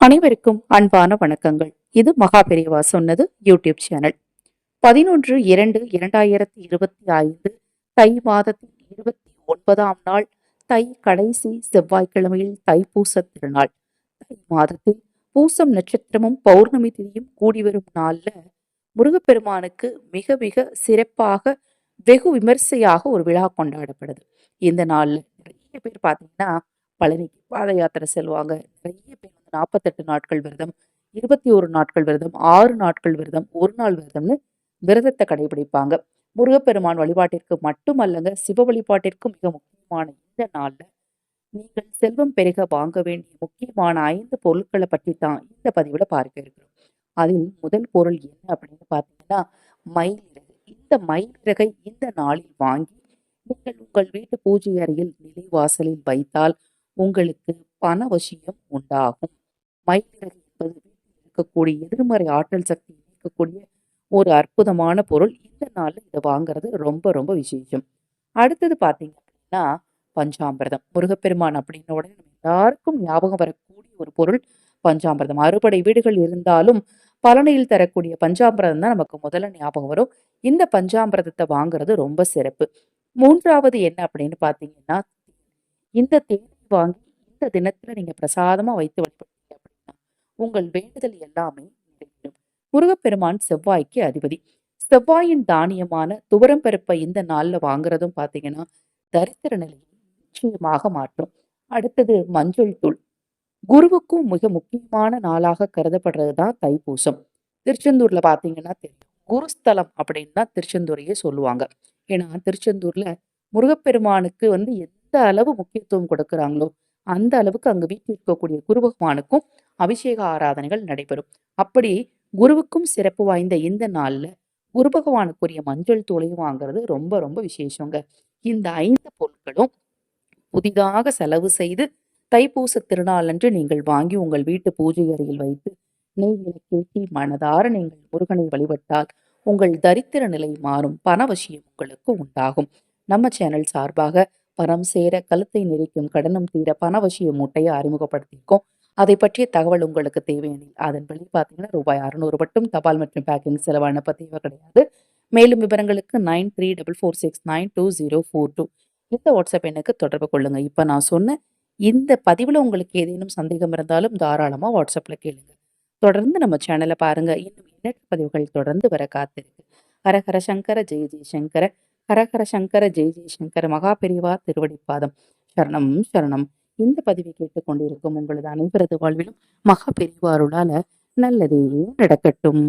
அனைவருக்கும் அன்பான வணக்கங்கள். இது மகா பெரியவா சொன்னது யூடியூப் சேனல். 11/2/2025 தை மாதத்தின் 29ஆம் நாள், தை கடைசி செவ்வாய்க்கிழமையில் தைப்பூச திருநாள். தை மாதத்தில் பூசம் நட்சத்திரமும் பௌர்ணமி திதியும் கூடி வரும் நாள்ல முருகப்பெருமானுக்கு மிக மிக சிறப்பாக வெகு விமர்சையாக ஒரு விழா கொண்டாடப்படுது. இந்த நாள்ல நிறைய பேர் பார்த்தீங்கன்னா பழனிக்கு பாத யாத்திரை செல்வாங்க. நிறைய பேர் 48 நாட்கள் விரதம், 21 நாட்கள் விரதம், 6 நாட்கள் விரதம், ஒரு நாள் விரதம்னு விரதத்தை கடைபிடிப்பாங்க. முருகப்பெருமான் வழிபாட்டிற்கு மட்டுமல்லங்க, சிவ வழிபாட்டிற்கும் மிக முக்கியமான இந்த நாள்ல நீங்கள் செல்வம் பெருக வாங்க வேண்டிய முக்கியமான 5 பொருட்களை பற்றி தான் இந்த பதிவுல பார்க்க இருக்கிறோம். அதில் முதல் பொருள் என்ன அப்படின்னு பார்த்தீங்கன்னா, மயிலிறகு. இந்த மயிலிறகை இந்த நாளில் வாங்கி நீங்கள் உங்கள் வீட்டு பூஜை அறையில் நிலைவாசலில் வைத்தால் உங்களுக்கு பணவசியம் உண்டாகும். மயிலிறகு என்பது வீட்டில் இருக்கக்கூடிய எதிர்மறை ஆற்றல் சக்தி நீக்கக்கூடிய ஒரு அற்புதமான பொருள். இந்த நாள்ல இதை வாங்குறது ரொம்ப ரொம்ப விசேஷம். அடுத்தது பார்த்தீங்க அப்படின்னா, பஞ்சாமிர்தம். முருகப்பெருமான் அப்படின்ன உடனே நம்ம எல்லாருக்கும் ஞாபகம் வரக்கூடிய ஒரு பொருள் பஞ்சாமிர்தம். அறுபடை வீடுகள் இருந்தாலும் பழனியில் தரக்கூடிய பஞ்சாமிர்தம் தான் நமக்கு முதல்ல ஞாபகம் வரும். இந்த பஞ்சாமிர்தத்தை வாங்குறது ரொம்ப சிறப்பு. மூன்றாவது என்ன அப்படின்னு பார்த்தீங்கன்னா, இந்த தேனை வாங்கி இந்த தினத்துல நீங்க பிரசாதமா வைத்து வழிபட்டீங்க அப்படின்னா உங்கள் வேண்டுதல் எல்லாமே நிறைவேறும். முருகப்பெருமான் செவ்வாய்க்கு அதிபதி. செவ்வாயின் தானியமான துவரம் பருப்பை இந்த நாள்ல வாங்குறதும் பார்த்தீங்கன்னா தரித்திர நிலையை நிச்சயமாக மாற்றும். அடுத்தது மஞ்சள் தூள். குருவுக்கும் மிக முக்கியமான நாளாக கருதப்படுறது தான் தைப்பூசம். திருச்செந்தூர்ல பார்த்தீங்கன்னா தெரியும். குருஸ்தலம் அப்படின்னு தான் திருச்செந்தூரையே சொல்லுவாங்க. ஏன்னா திருச்செந்தூர்ல முருகப்பெருமானுக்கு எந்த அளவு முக்கியத்துவம் கொடுக்குறாங்களோ அந்த அளவுக்கு அங்கு வீட்டில் இருக்கக்கூடிய குரு பகவானுக்கும் அபிஷேக ஆராதனைகள் நடைபெறும். அப்படி குருவுக்கும் சிறப்பு வாய்ந்த இந்த நாள்ல குரு பகவானுக்குரிய மஞ்சள் தூளையும் வாங்குறது ரொம்ப ரொம்ப விசேஷங்க. இந்த 5 பொருட்களும் புதிதாக செலவு செய்து தைப்பூச திருநாளன்று நீங்கள் வாங்கி உங்கள் வீட்டு பூஜை அறையில் வைத்து நெய் விளக்கேற்றி மனதார நீங்கள் முருகனை வழிபட்டால் உங்கள் தரித்திர நிலை மாறும். பணவசியம் உங்களுக்கு உண்டாகும். நம்ம சேனல் சார்பாக பணம் சேர கழுத்தை நெரிக்கும் கடனும் தீர பணவசிய மூட்டையை அறிமுகப்படுத்தியிருக்கோம். அதை பற்றிய தகவல் உங்களுக்கு தேவையெனில் அதன்படி பார்த்தீங்கன்னா ரூபாய் 600 மட்டும் தபால் மற்றும் பேக்கிங் செலவு அனுப்ப தேவை கிடையாது. மேலும் விவரங்களுக்கு 9344692042 இந்த வாட்ஸ்அப் எண்ணுக்கு தொடர்பு கொள்ளுங்க. இப்ப நான் சொன்ன இந்த பதிவுல உங்களுக்கு ஏதேனும் சந்தேகம் இருந்தாலும் தாராளமா வாட்ஸ்அப்ல கேளுங்க. தொடர்ந்து நம்ம சேனலை பாருங்க. இன்னும் எண்ணற்ற பதிவுகள் தொடர்ந்து வர காத்திருக்கு. ஹரஹர சங்கர ஜெய ஜெயசங்கர, ஹரஹர சங்கர ஜெய ஜெயசங்கர. மகா பெரிவா திருவடிப்பாதம் சரணம் சரணம். இந்த பதிவை கேட்டுக்கொண்டிருக்கும் உங்களது அனைவரது வாழ்விலும் மகா பெரிவா அருளால நல்லதே நடக்கட்டும்.